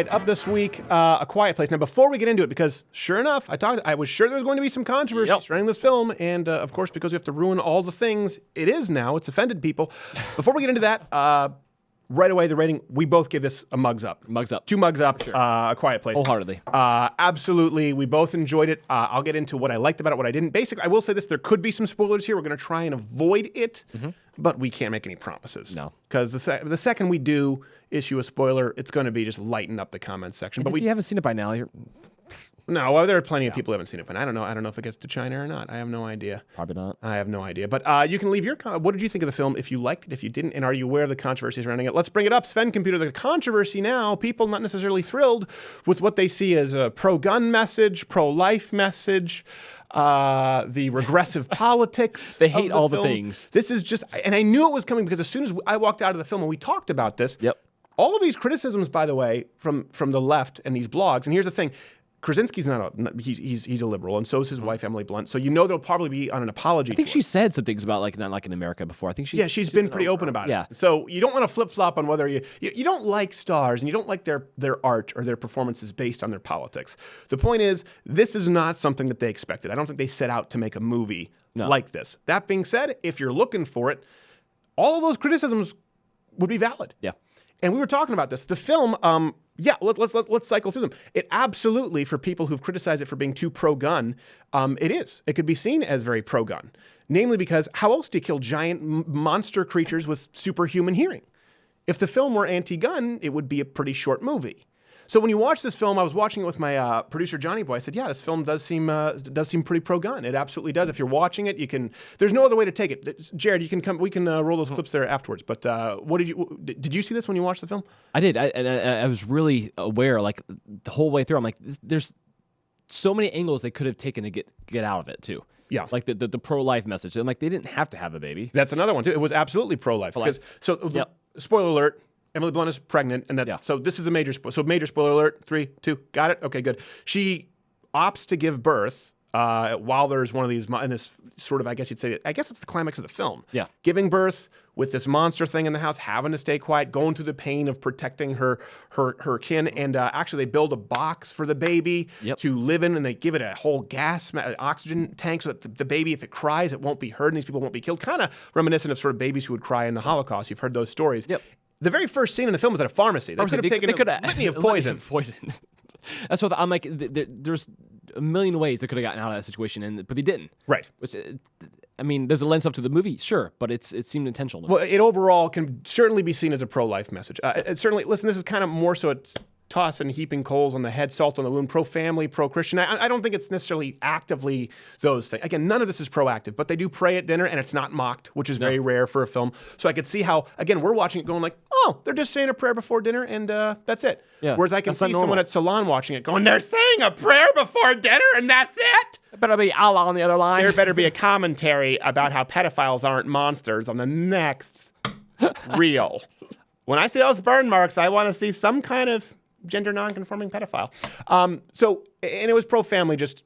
right, up this week, A Quiet Place. Now, before we get into it, because sure enough, I was sure there was going to be some controversy surrounding this film, and of course, because we have to ruin all the things it is now, it's offended people. Before we get into that, right away, the rating, we both give this a mugs up. Mugs up. 2 mugs up, sure. A Quiet Place. Wholeheartedly. Absolutely. We both enjoyed it. I'll get into what I liked about it, what I didn't. Basically, I will say this, there could be some spoilers here. We're going to try and avoid it, but we can't make any promises. No. Because the second we do issue a spoiler, it's going to be just lighten up the comments section. But if you haven't seen it by now, No, well, there are plenty of people who haven't seen it, but I don't know. I don't know if it gets to China or not. I have no idea. Probably not. I have no idea. But you can leave your comment. What did you think of the film? If you liked it, if you didn't, and are you aware of the controversy surrounding it? Let's bring it up. Sven Computer, the controversy now. People not necessarily thrilled with what they see as a pro-gun message, pro-life message, the regressive politics. They hate of all film. the things. This is just, and I knew it was coming because as soon as I walked out of the film and we talked about this, all of these criticisms, by the way, from the left and these blogs, and here's the thing, Krasinski's he's a liberal, and so is his wife, Emily Blunt. So you know they'll probably be on an apology. I think she said some things about not like in America before. I think she's been pretty open about it. So you don't want to flip-flop on whether you don't like stars and you don't like their art or their performances based on their politics. The point is, this is not something that they expected. I don't think they set out to make a movie like this. That being said, if you're looking for it, all of those criticisms would be valid. Yeah. And we were talking about this. The film, let's cycle through them. It absolutely, for people who've criticized it for being too pro-gun, it is. It could be seen as very pro-gun. Namely because how else do you kill giant monster creatures with superhuman hearing? If the film were anti-gun, it would be a pretty short movie. So when you watch this film, I was watching it with my producer Johnny Boy. I said, "Yeah, this film does seem pretty pro-gun. It absolutely does. If you're watching it, you can. There's no other way to take it." Jared, you can come. We can roll those clips there afterwards. But what did you see this when you watched the film? I did. I was really aware, like the whole way through. I'm like, there's so many angles they could have taken to get out of it too. Yeah, like the pro-life message. I'm like, they didn't have to have a baby. That's another one too. It was absolutely pro-life. Spoiler alert. Emily Blunt is pregnant, and so this is a major spoiler alert. 3, 2, got it? Okay, good. She opts to give birth while there's one of these, in this sort of, I guess it's the climax of the film. Yeah. Giving birth with this monster thing in the house, having to stay quiet, going through the pain of protecting her kin, and actually they build a box for the baby to live in, and they give it a whole oxygen tank so that the baby, if it cries, it won't be heard, and these people won't be killed. Kind of reminiscent of sort of babies who would cry in the Holocaust. You've heard those stories. Yep. The very first scene in the film was at a pharmacy. They could have taken a litany of poison. That's what I'm like. There's a million ways they could have gotten out of that situation, but they didn't. Right. Which, I mean, does it lend up to the movie? Sure, but it seemed intentional. Well, it overall can certainly be seen as a pro-life message. Certainly, listen, this is kind of more so it's tossing heaping coals on the head, salt on the wound, pro-family, pro-Christian. I don't think it's necessarily actively those things. Again, none of this is proactive, but they do pray at dinner, and it's not mocked, which is very rare for a film. So I could see how, again, we're watching it going like, oh, they're just saying a prayer before dinner, and that's it. Yeah, whereas I can see someone at Salon watching it going, they're saying a prayer before dinner, and that's it? There better be Allah on the other line. There better be a commentary about how pedophiles aren't monsters on the next reel. When I see those burn marks, I want to see some kind of gender non-conforming pedophile. And it was pro-family just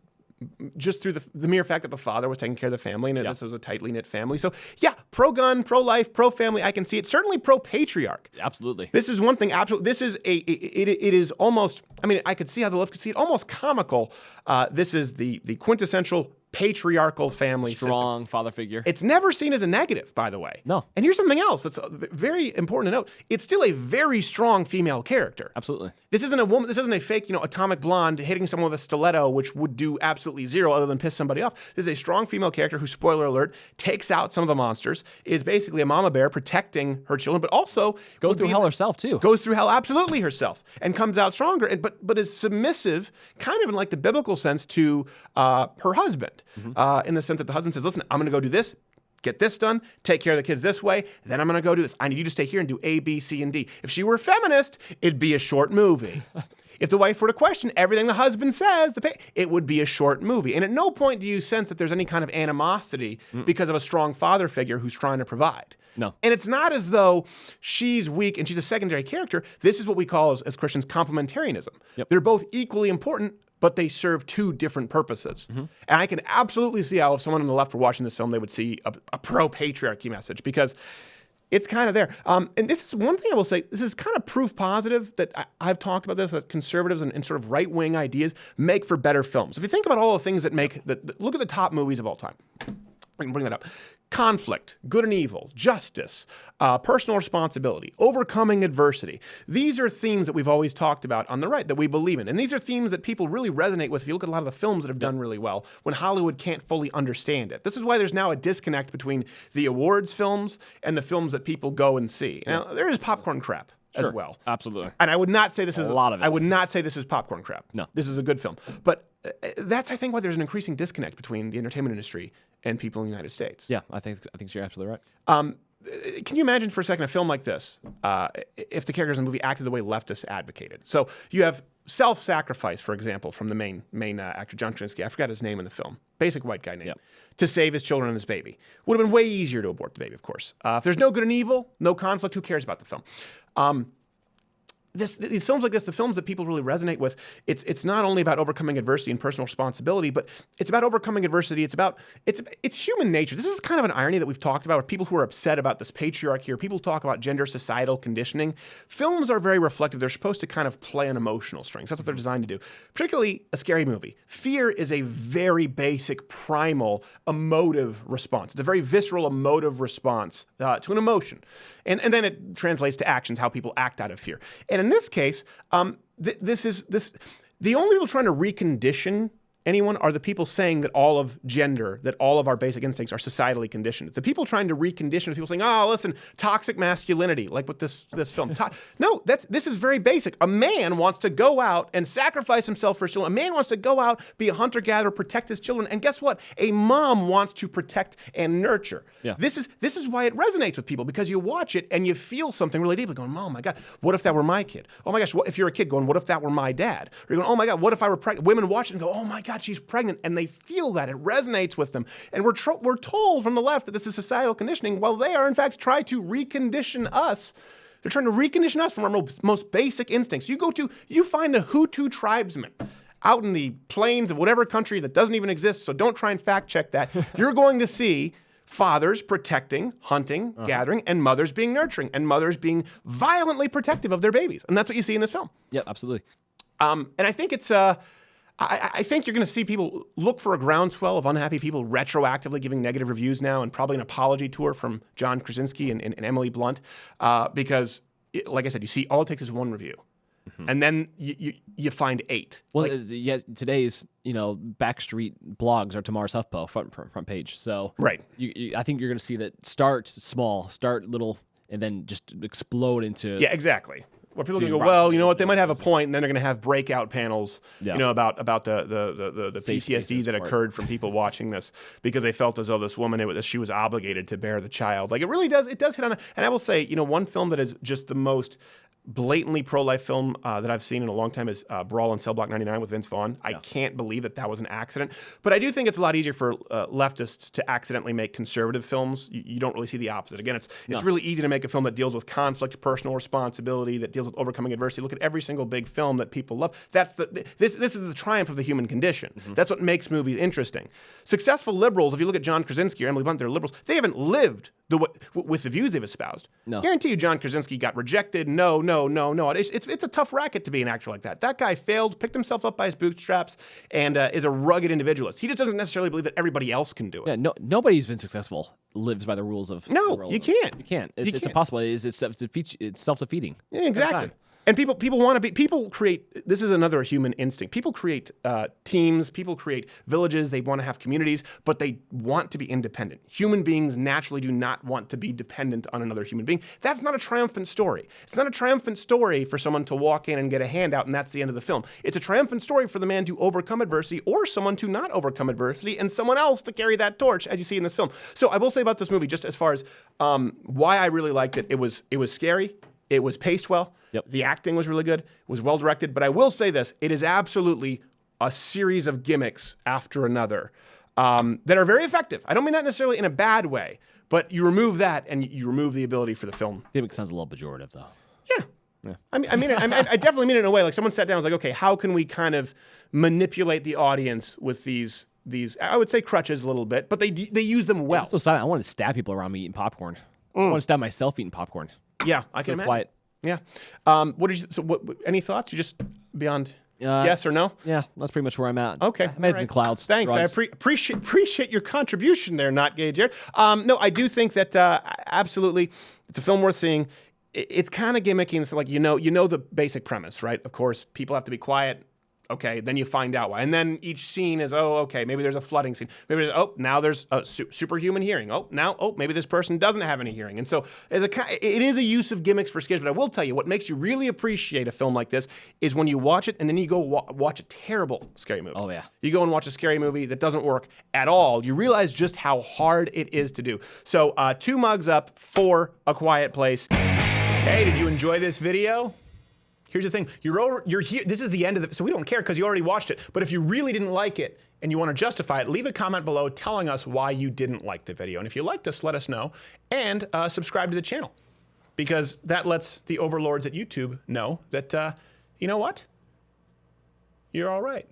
through the mere fact that the father was taking care of the family, and this was a tightly knit family. So yeah, pro-gun, pro-life, pro-family, I can see it. Certainly pro-patriarch. Absolutely. This is one thing, absolutely. This is it is almost, I mean, I could see how the left could see it, almost comical. This is the quintessential patriarchal family strong system. Father figure. It's never seen as a negative, by the way. No. And here's something else that's very important to note. It's still a very strong female character. Absolutely. This isn't a woman. This isn't a fake, atomic blonde hitting someone with a stiletto, which would do absolutely zero other than piss somebody off. This is a strong female character who, spoiler alert, takes out some of the monsters, is basically a mama bear protecting her children, but also goes through hell herself too. Goes through hell absolutely herself, and comes out stronger, but is submissive, kind of in like the biblical sense, to her husband, in the sense that the husband says, "Listen, I'm going to go do this. Get this done, take care of the kids this way, then I'm going to go do this. I need you to stay here and do A, B, C, and D." If she were a feminist, it'd be a short movie. If the wife were to question everything the husband says, it would be a short movie. And at no point do you sense that there's any kind of animosity because of a strong father figure who's trying to provide. No. And it's not as though she's weak and she's a secondary character. This is what we call, as Christians, complementarianism. Yep. They're both equally important, but they serve two different purposes. And I can absolutely see how if someone on the left were watching this film, they would see a pro-patriarchy message, because It's kind of there. And this is one thing I will say, this is kind of proof positive that I've talked about this, that conservatives and sort of right-wing ideas make for better films. If you think about all the things that make, look at the top movies of all time. I can bring that up. Conflict, good and evil, justice, personal responsibility, overcoming adversity. These are themes that we've always talked about on the right that we believe in. And these are themes that people really resonate with if you look at a lot of the films that have done really well when Hollywood can't fully understand it. This is why there's now a disconnect between the awards films and the films that people go and see. Now, there is popcorn crap as well. Absolutely. And I would not say this is a lot of it. I would not say this is popcorn crap. No. This is a good film. But that's, I think, why there's an increasing disconnect between the entertainment industry and people in the United States. Yeah, I think you're absolutely right. Can you imagine for a second a film like this, if the characters in the movie acted the way leftists advocated? So you have self-sacrifice, for example, from the main actor, John Krasinski. I forgot his name in the film. Basic white guy name. Yep. To save his children and his baby. Would have been way easier to abort the baby, of course. If there's no good and evil, no conflict, who cares about the film? These films like this, the films that people really resonate with, it's not only about overcoming adversity and personal responsibility, but it's about overcoming adversity. It's human nature. This is kind of an irony that we've talked about with people who are upset about this patriarchy, or people who talk about gender societal conditioning. Films are very reflective. They're supposed to kind of play on emotional strings. That's what they're designed to do. Particularly a scary movie. Fear is a very basic, primal, emotive response. It's a very visceral, emotive response to an emotion. And then it translates to actions, how people act out of fear. And in this case, the only people trying to recondition anyone are the people saying that all of gender, that all of our basic instincts are societally conditioned. The people trying to recondition are people saying, oh, listen, toxic masculinity, like with this film. No, this is very basic. A man wants to go out and sacrifice himself for his children. A man wants to go out, be a hunter-gatherer, protect his children. And guess what? A mom wants to protect and nurture. Yeah. This is why it resonates with people, because you watch it and you feel something really deeply going, oh my God, what if that were my kid? Oh my gosh, what if you're a kid going, what if that were my dad? Or you're going, oh my God, what if I were pregnant? Women watch it and go, oh my God, she's pregnant, and they feel that. It resonates with them. And we're told from the left that this is societal conditioning, while they are, in fact, trying to recondition us. They're trying to recondition us from our most basic instincts. You find the Hutu tribesmen out in the plains of whatever country that doesn't even exist, so don't try and fact check that. You're going to see fathers protecting, hunting, gathering, and mothers being nurturing, and mothers being violently protective of their babies. And that's what you see in this film. Yeah, absolutely. And I think it's... I think you're going to see people look for a groundswell of unhappy people retroactively giving negative reviews now, and probably an apology tour from John Krasinski and Emily Blunt, because, like I said, you see all it takes is one review. And then you find 8. Well, yeah, today's backstreet blogs are tomorrow's HuffPo front page. So right, I think you're going to see that start small, start little, and then just explode into exactly. Where people are going to go, well, you know what, they might have a point, and then they're going to have breakout panels, about the PTSD that occurred from people watching this because they felt as though this woman, she was obligated to bear the child. Like, it really does hit on that. And I will say, one film that is just the most blatantly pro-life film that I've seen in a long time is Brawl in Cell Block 99 with Vince Vaughn. I can't believe that was an accident. But I do think it's a lot easier for leftists to accidentally make conservative films. You don't really see the opposite. Again, it's really easy to make a film that deals with conflict, personal responsibility, that deals with overcoming adversity. Look at every single big film that people love. This is the triumph of the human condition. That's what makes movies interesting. Successful liberals, if you look at John Krasinski or Emily Blunt, they're liberals. They haven't lived with the views they've espoused. No. Guarantee you John Krasinski got rejected. No. It's a tough racket to be an actor like that. That guy failed, picked himself up by his bootstraps, and is a rugged individualist. He just doesn't necessarily believe that everybody else can do it. Yeah, nobody who's been successful lives by the rules of No, the world. You can't. You can't. It's impossible. It's self-defeating. Yeah, exactly. And people want to be, people create, this is another human instinct. People create teams, people create villages, they want to have communities, but they want to be independent. Human beings naturally do not want to be dependent on another human being. That's not a triumphant story. It's not a triumphant story for someone to walk in and get a handout and that's the end of the film. It's a triumphant story for the man to overcome adversity or someone to not overcome adversity and someone else to carry that torch, as you see in this film. So I will say about this movie, just as far as why I really liked it, it was scary. It was paced well. Yep. The acting was really good. It was well directed. But I will say this, it is absolutely a series of gimmicks after another that are very effective. I don't mean that necessarily in a bad way, but you remove that and you remove the ability for the film. Gimmick sounds a little pejorative, though. Yeah. I definitely mean it in a way. Like someone sat down and was like, okay, how can we kind of manipulate the audience with these I would say crutches a little bit, but they use them well. I'm so silent. I want to stab people around me eating popcorn. I want to stab myself eating popcorn. Yeah, I can So imagine. quiet. Yeah. What did you? So, what? Any thoughts? You just beyond yes or no? Yeah, that's pretty much where I'm at. Okay. I made it in the clouds. Thanks. Drugs. I appreciate your contribution there, Not Gay Jared. No, I do think that absolutely, it's a film worth seeing. It's kind of gimmicky, and it's like you know the basic premise, right? Of course, people have to be quiet. Okay, then you find out why, and then each scene is okay, maybe there's a flooding scene. Maybe there's now there's a superhuman hearing. Maybe this person doesn't have any hearing, and so it is a use of gimmicks for scares. But I will tell you, what makes you really appreciate a film like this is when you watch it and then you go watch a terrible scary movie. Oh, yeah. You go and watch a scary movie that doesn't work at all. You realize just how hard it is to do. So 2 mugs up for A Quiet Place. Hey, did you enjoy this video? Here's the thing, you're here, this is the end of so we don't care because you already watched it, but if you really didn't like it and you want to justify it, leave a comment below telling us why you didn't like the video. And if you liked us, let us know, and subscribe to the channel, because that lets the overlords at YouTube know that, you know what? You're all right.